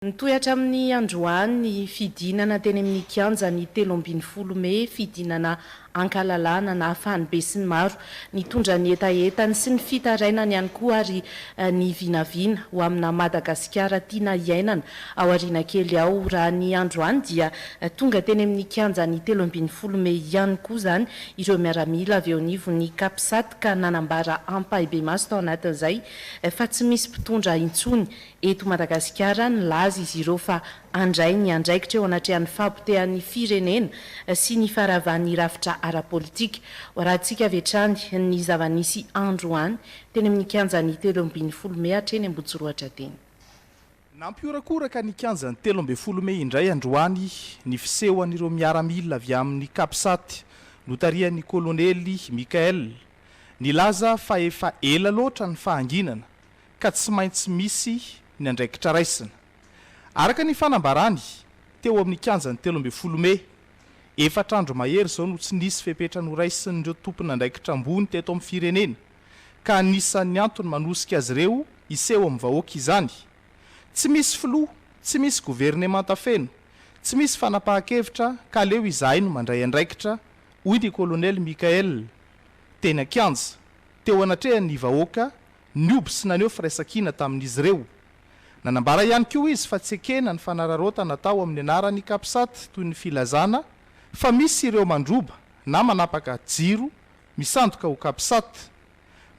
Nitohatra amin'ny androany ny fidinana teny amin'ny kianja ny 13 Mey fidinana ankalalana na afahany sy ny maro nitondra ny etaetany sy ny fitarainany ihany koa ary ny vinavina ho amina Madagasikara tiana iainana ao aoriana kely ao raha ny androany dia tonga teny amin'ny kianja ny 13 Mey ihany koa zany ireo miaramila avy eo anivon'ny Kapsat ka nanambara ampahibemaso tao anatin'izay fa tsy misy mpitondra intsony eto Madagasikara ny laza izy ireo fa andray ny andraikitra eo anatrehan'ny fahampotehan'ny firenena sy ny faravan'ny rafitra ara-politika rahantsika vetrany ny zava-nisy androany teny amin'ny kianjan'ny 13 Mey hatreny Ambojoroatra teny. Nampiorakoraka ny kianjan'ny 13 Mey indray androany ny fisehoan'ireo miaramila avy amin'ny Kapsat notarian'ny kolonely Mikael nilaza fa efa ela loatra ny fahanginana ka tsy maintsy misy ny andraikitra raisina. Araka ny fanambarany teo amin'ny kianjan'ny 13 Mey efatrandro mahery zao no tsy nisy fepetra noraisin'ireo tompona andraikitra ambony teto amin'ny firenena ka anisan'ny antony manosika azy ireo iseho amin'ny vahoaka izany. Tsy misy filoha, tsy misy governemanta feno, tsy misy fanapahan-kevitra ka leo izahay no mandray andraikitra hoy ny kolonely Mikael teny an-kianja teo anatrehan'ny vahoaka nioby sy naneho firaisan-kina tamin'izy ireo. Nanambara ihany koa izy fa tsy ekena ny fanararaotana natao amin'ny anaran'ny Kapsat toy ny filazana fa misy ireo mandroba na manapaka jiro misandoka ho Kapsat.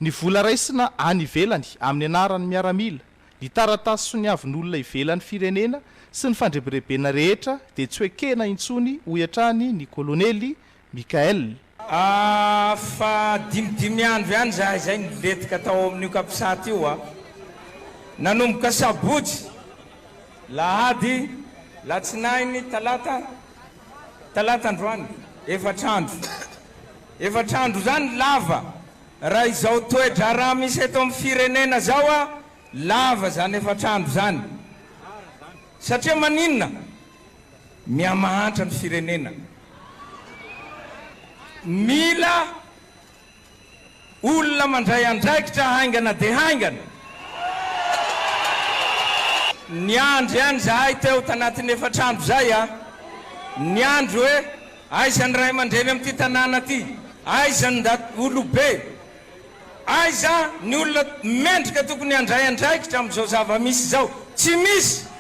Ny vola raisina any ivelany amin'ny anaran'ny miaramila, ny taratasy sy ny avin'olona ivelan'ny firenena sy ny fandrebirebena rehetra dia tsy ekena intsony hoy hatrany ny kolonely Mikael. Fa dimidimy andro ihany zay niletika tao amin'io Kapsat io nanomboka sabotsy lahady latsinainy talata androany efatrandro zany lava raha izao toedra raha misy eto amin'ny firenena zao lava zany efatrandro zany satria maninona miamahantra ny firenena mila olona mandray andraikitra haingana de haingana. Ny andro ihany zahay teo tanatin'ny efatrandro zay ny andro hoe aizany ray aman-dreny amin'ity tanàna ty, aizany olobe, aiza ny olona mendrika tokony handray andraikitra amin'izao zava-misy zao, tsy misy.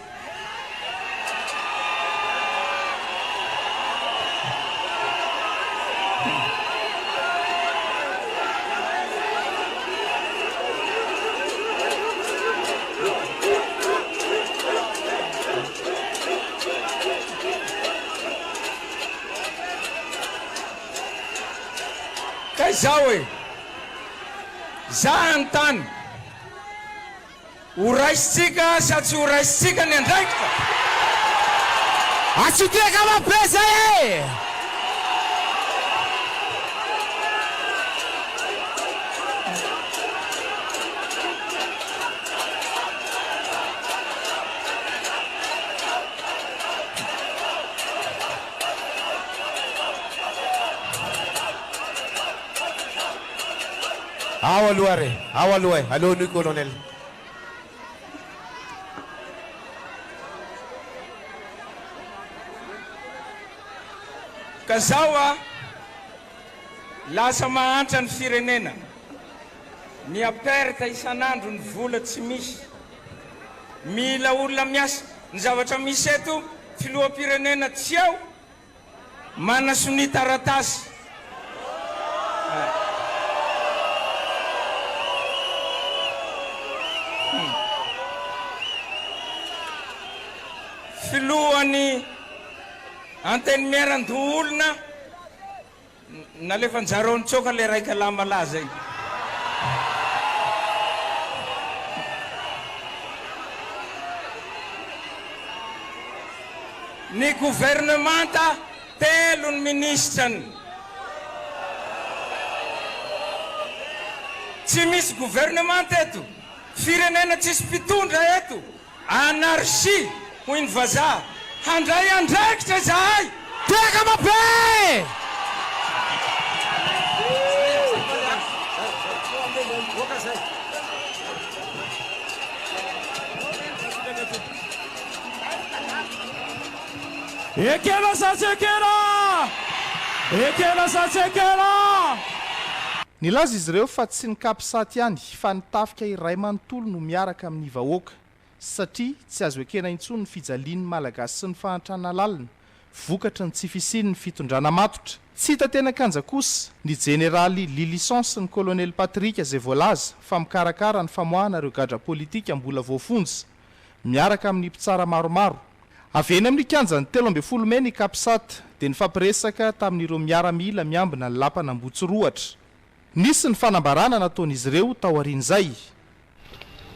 Zao zahany tany ho raisitsika sa tsy ho raisitsika ny andraikitra atsiteka mapesa Allô, nous, colonel. Kazawa lasa mahantra ny firenena ny aperta isan'andro ny vola tsy misy mila olona miasa ny zavatra misy eto filoham-pirenena tsy ao manasony taratasy filohany anteny miaran-doolona nalefa njarony tsoka le raika lama laza iny ny gouvernemanta telo ny ministrany tsy misy gouvernemanta eto firenena tsisy mpitondra eto anarchie hoy ny vazaha handray andraikitra zahay teka mabe ekela satsekela ekela satsekela. Nilaza izy ireo fa tsy nikapisaty ihany fa nitafika iray manontolo no miaraka amin'ny vahoaka satria tsy azo ekena intsony ny fijalian'ny malagasy sy ny fahantrana lalina vokatra ny tsy fisian'ny fitondrana matotra. Tsy hita tena kanja kosa ny jeneraly Lilisan sy ny kolonely Patrika izay voalaza fa mikarakara ny famoahana ireo gadra politika mbola voafonjy miaraka amin'ny mpitsara maromaro. Avy eny amin'ny kianjan'ny 12 Mey ny Kapsat dia nifampiresaka tamin'ireo miaramila miambina ny lapana Ambotsoroatra. Nisy ny fanambarana nataon'izy ireo tao aorian'izay.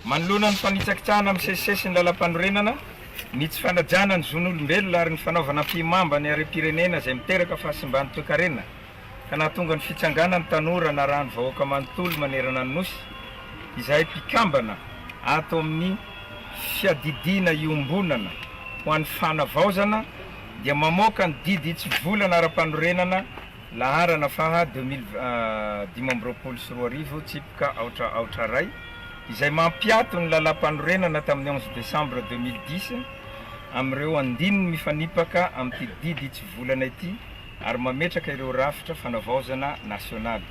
Manoloana ny fanitsakitsahana amin'ny sesisesy ny lalam-panorenana, ny tsy fanajana ny zon'olombelona ary ny fanaovana mpimamba ny harem-pirenena izay miteraka fahasimbany toe-karena ka nahatonga ny fitsangana ny tanora na rano vahoaka manontolo manerana ny nosy izay mpikambana ato amin'ny fiadidiana iombonana ho an'ny fanavaozana dia mamoaka ny didy tsy volana ara-panorenana laharana faha 2024 tsipika aotra ray izay mampiato ny lalam-panorenana tamin'ny 11 décembre 2010 amin'ireo andininy mifanipaka amin'ity didy tsy volana ity ary mametraka ireo rafitra fanavaozana nasionaly.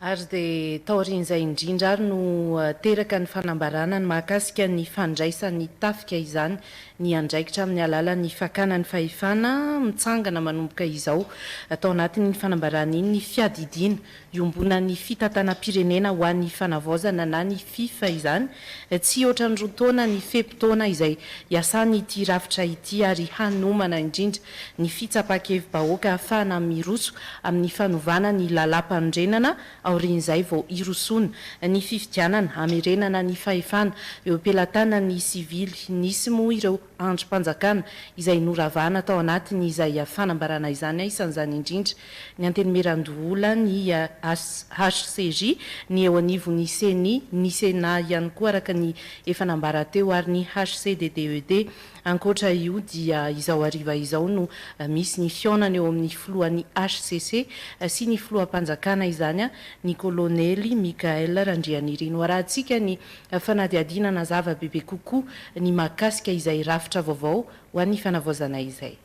Ary dia taorian'izay indrindra ary no teraka ny fanambarana ny mahakasika ny fandraisan'ny tafika izany ny andraikitra amin'ny alalan'ny fakana ny fahefana mitsangana manomboka izao atao anatin'ny fanambarana iny ny fiadidiana iombona ny fitantanam-pirenena ho an'ny fanavaozana na ny FIFA izany tsy oatra ny roa taona ny fepitaona izay iasany ity rafitra ity ary hanomana indrindra ny fitsapakevim-bahoaka ahafahana miroso amin'ny fanovana ny lalam-pandrenana aorian'izay vao irosona ny fifidianana hamerenana ny fahefana eo ampelantanana ny sivily nisy moa ireo androm-panjakana izay noravana tao anatiny izay fanambarana izany isan'izany indrindra ny antenimeran-dohola ny HCJ ny eo anivo ny CENI ny Sena ihany koa araka ny efa nambara teo ary ny HCDDED ankoatra io dia izao ariva izao no misy ny fionana eo amin'ny filohan'ny HCC sy ny filoham-panjakana izany ny kolonely Mikael Randrianirino arahantsika ny fanadiadinana zava-bebe kokoa ny mahakasika izay rafitra vaovao ho an'ny fanavaozana izay.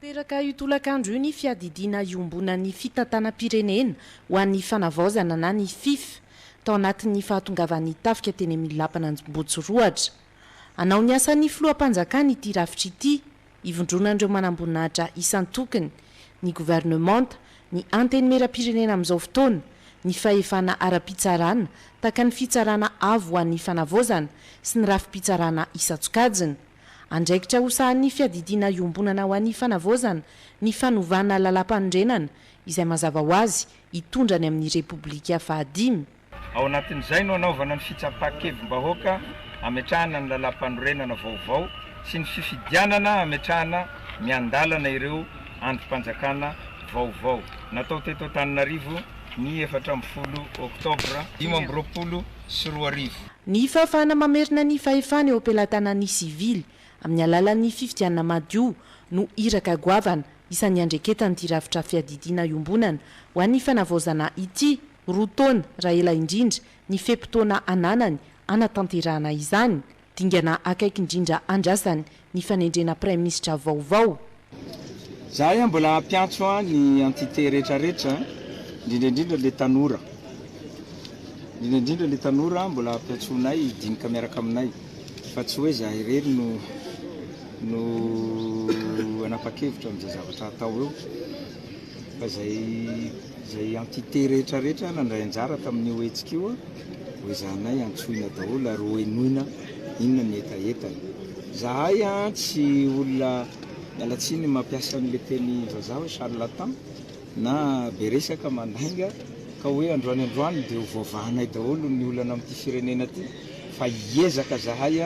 Teraka io tolakandro io ny fiadidiana iombona ny fitantanam-pirenena ho an'ny fanavaozana na ny FIFA tao anatin'ny fahatongavan'ny tafika teny amin'ny lapana Ambotsoroatra. Anao ny asan'ny filoham-panjakana ity rafitra ity ivondronandreo manamboninahitra isan-tokony ny gouvernemanta ny antenimera-pirenena amin'izao fotoana ny fahefana ara-pitsarana taka ny fitsarana avo ho an'ny fanavaozana sy ny rafi-pitsarana isan-tsokajiny. Andraikitra hosahan'ny fiadidiana iombonana ho an'ny fanavaozana ny fanovana lalam-pandrenana izay mazava ho azy hitondrany amin'ny Repoblika fahadimy. Ao anatin'izay no anaovana ny fitsapakevim-bahoaka ametrahana ny lalam-panorenana vaovao sy ny fifidianana ametrahana miandalana ireo androm-panjakana vaovao. Natao teto Antananarivo ny 14 Oktobra 2024. Ny fahafahana mamerina ny fahefana eo ampelantanan'ny sivily amin'ny alalan'ny fifidianana madio no iraka goavana isan'ny andreketan'ity rafitra fiadidiana iombonana ho an'ny fanavaozana ity roa taona raha ela indrindra ny fepitaona ananany anatanterahana izany dingana akaiky indrindra andrasany ny fanendrena praiminisitra vaovao. Zahay mbola ampiantso ny entité rehetrarehetra indrindra le tanora. Indrindra le tanora mbola ampiantsonay hidinika miaraka aminay fa tsy hoe zahay irery no anapa-kevitra amin'izay zavatra atao eo fa zay entité rehetrarehetra nandray anjara tamin'io hetsika io hoe zanay antsoina daholo ary hoenoina inona ny etaetany. Zahay tsy olona mialatsiny mampiasa an'le teny vazaha hoe charlatan na be resaka mandainga ka hoe androany dia hovoavahanay daholo ny olana amin'ity firenena ity fa hiezaka zahay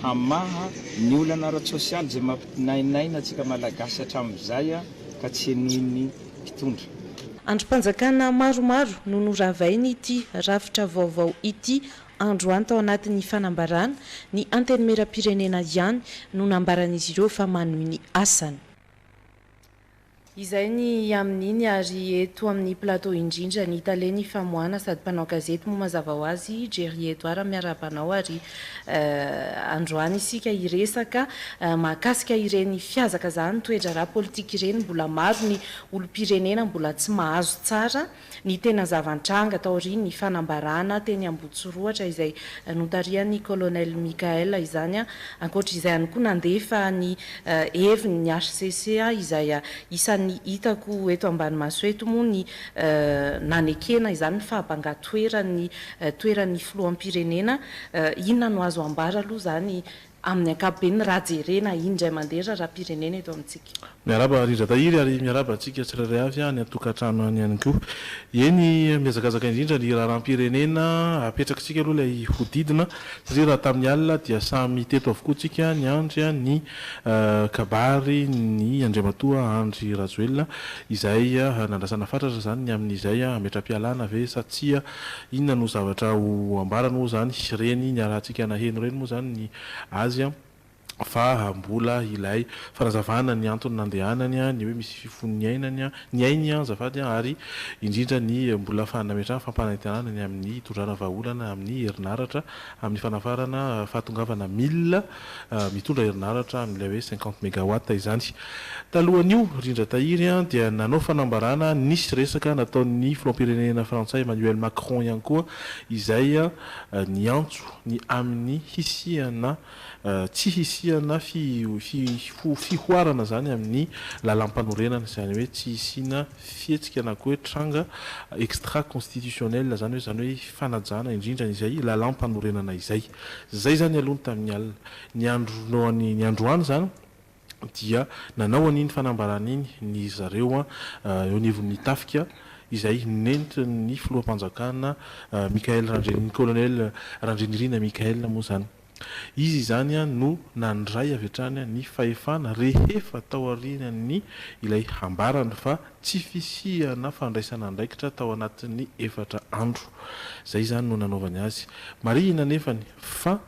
hamaha ny olana ara-tsosialy izay mampinainaina atsika malagasy hatramin'izay ka tsy henoiny mpitondra. Androm-panjakana maromaro no noravainy ity rafitra vaovao ity androany tao anatin'ny fanambarana ny antenimera-pirenena ihany no nambaran'izy ireo fa manohy ny asany. izay ny amin'iny ary eto amin'ny plateau indrindra ny italeny famoana sady mpanao gazety moa mazava ho azy Jerry Edouard miara-banao ary androany isika iresaka mahakasika ireny fiazaka zany toetra raha politika ireny mbola maro ny olom-pirenena mbola tsy mahazo tsara ny tena zavantranga taoriny ny fanambarana teny Ambotsoroatra izay notarian'ny colonel Michael izany ankoatra izay ihany koa nandefa ny heviny ny HCC izay isan'ny hitako eto Ambanimaso eto moa ny nanekena izany ny fahabanga-toeran'ny toeran'ny filoham-pirenena inona no azo ambara aloha zany amin'ny ankapobeny raha jerena indray mandeha raha pirenena eto amintsika miaraba rindra tahiry ary miaraba antsika tsirairay avy any atokantrano any ihany koa eny miazakazaka indrindra ny raharam-pirenena apetrakatsika aloha ilay hodidina satria raha tamin'ny alina dia samy teto avokoa tsika ny andry ny kabary ny Andriamatoa Andry Rajoelina izay nandrasana fatratra zany ny amin'izay ametra-pialana ve satsia inona no zavatra ho ambarana moa zany reny ny arahantsika naheno reny moa zany ny azy fa mbola ilay farazavana ny antony nandehanany ny hoe misy fifon'ny ainany ny ainy azafady ary indrindra ny mbola fanametrahana fampanantenana ny amin'ny tondrana vahaolana amin'ny herinaratra amin'ny fanafarana fahatongavana 1000 mitondra herinaratra amin'ilay hoe 50 mégawatt izany talohan'io rindra tahiry dia nanao fanambarana nisy resaka nataon'ny filoham-pirenena frantsay Emmanuel Macron ihany koa izay ny antso ny amin'ny hisiana tsy hisiana fihoarana zany amin'ny lalam-panorenana zany hoe tsy hisiana fihetsika na koa hoe tranga extra constitutionnel zany hoe fanajana indrindra izay lalam-panorenana izay zany aloha tamin'ny alina ny androany zany dia nanao an'iny fanambarana iny ny zareo eo nivon'ny tafika izay nentin'ny filoham-panjakana Michael Randrianirina colonel Randrianirina Michael moa zany izy zany no nandray avy hatrany ny fahefana rehefa tao aorian'ny ilay ambarana fa tsy fisihana fandraisana andraikitra tao anatin'ny 4 andro zay zany no nanaovany azy marina nefany fa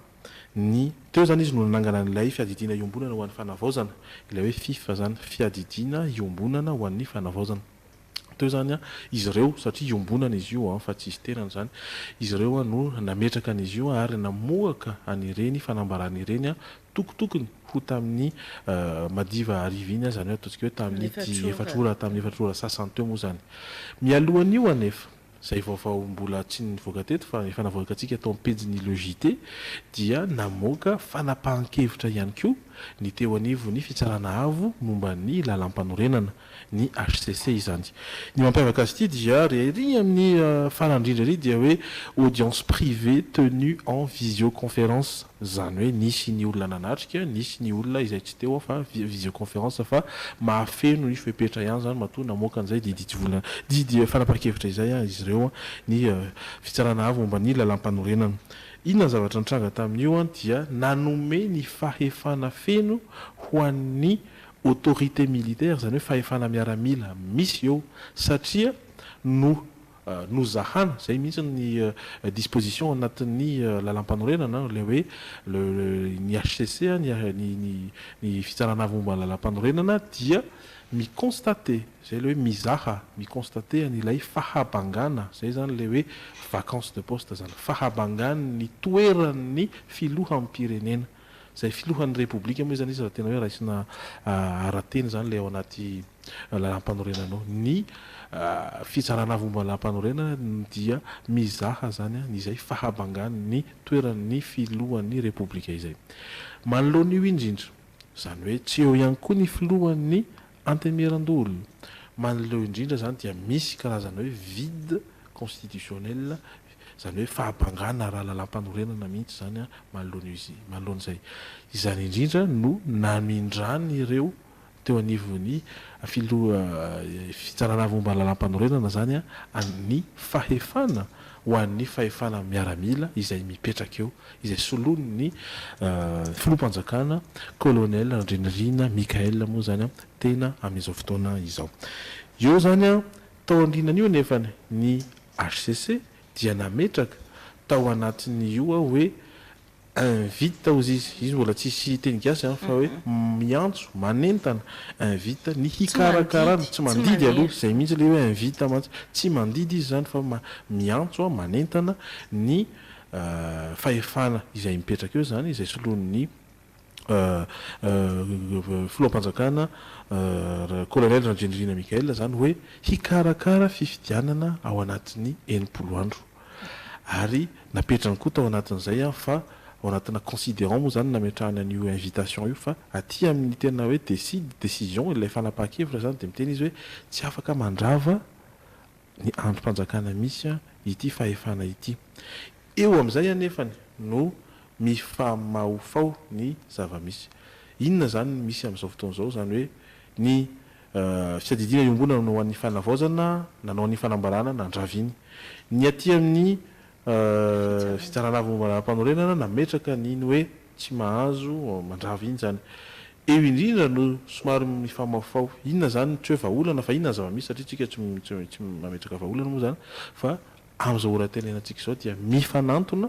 ny teo zany izy no nanangana n'ilay fiadidiana iombonana ho an'ny fanavaozana ilay hoe FIFA zany fiadidiana iombonana ho an'ny fanavaozana teo zany izy ireo satria iombonana izy io fa tsy isy tenany zany izy ireo no nametraka an'izy io ary namoaka anireny fanambarana ireny tokotokony ho tamin'ny madiva ariviny zany hoe ataontsika hoe tamin'ny tamin'ny efatrora sasany teo moa zany mialohan'io anefa zay vaovao mbola tsy nivoaka teto fa efa navoaka antsika tao am-pejin'ny logité dia namoaka fanapahan-kevitra ihany koa ny teo anivo ny fitsarana avo momba ny lalam-panorenana ny HCC izany ny mampiavaka azy ity dia rery amin'ny farandrindra ry dia hoe audience privée tenue en visioconférence zany hoe nisy ny olona nanatrika nisy ny olona izay tsy teo fa visioconférence fa mahafeno ny fepetra ihany zany matoa namoaka an'izay didy fanapahan-kevitra izay izy ireo ny fitsarana avo momba ny lalam-panorenana inona zavatra nitranga tamin'io dia nanome ny fahefana feno ho an'ny autorité militaire zany hoe fahefana miaramila misy eo satria nozahana zay mihitsy ny disposition anatin'ny lalam-panorenana le hoe ny HCC ny fitsarana avy momba lalam-panorenana dia miconstaté zay le hoe mizaha miconstaté an'ilay fahabangana zay zany le hoe vacances de poste zany fahabangana ny toeran'ny filoham-pirenena zay filohan'ny république moa zany izy raha tena hoe raha isina arateny zany le ao anaty lalam-panorenana ao ny fitsarana avy momba lalam-panorenana dia mizaha zany izay fahabangana ny toeran'ny filohan'ny république izay manoloan'io indrindra zany hoe tsy eo ihany koa ny filohan'ny antemirandolo manoloa indrindra zany dia misy karazana hoe vide constitutionnel zany hoe fahabangana raha lalam-panorenana mihitsy zany manoloan'izay izany indrindra no namindrany ireo teo anivony fitsarana avy momba lalam-panorenana zany ny fahefana ho an'ny fahefana miaramila izay mipetraka eo izay soloany ny filoham-panjakana colonel Randrianirina Michael moa zany tena amin'izao fotoana izao eo zany tao andrinan'io nefany ny HCC dia nametraka tao anatin'io hoe invita ozy izy mbola tsisy teny gasy fa hoe miantso manentana invita ny hikarakarana tsy mandidy aloha zay mihitsy le hoe invita mantsy tsy mandidy izy zany fa miantso manentana ny fahefana izay mipetraka eo zany izay soloan'ny filoham-panjakana colonel Randriandrina Mikaela zany hoe hikarakara fifidianana ao anatin'ny 80 andro ary napetrany koa tao anatin'izay fa ao anatina considérant moa zany nametrahana an'io invitation io fa aty amin'ny tena hoe décision ilay fanapahan-kevitra zany de miteny izy hoe tsy afaka mandrava ny androm-panjakana misy ity fahefana ity eo amin'izay anefany no mifamaofao ny zava-misy inona zany misy amin'izao fotoan'izao zany hoe ny fiadidina iombona nanao an'ny fanavaozana nanao an'ny fanambarana nandraviny ny aty amin'ny fitaranavombanam-panorenana nametraka niny hoe tsy mahazo mandrava iny zany eo indrindra no somary mifamaofao inona zany tsy hoe vaolana fa inona zava-misy satria tsika tsy mametraka vaolana moa zany fa amin'izao orantenenantsika izao dia mifanantona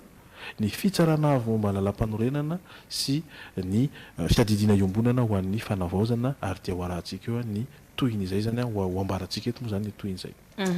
ny fitsarana momba lalam-panorenana sy ny fiadidina iombonana ho an'ny fanavaozana ary dia ho arahantsika eo ny tohiny izay zany ho ambarantsika eto moa zany ny tohiny izay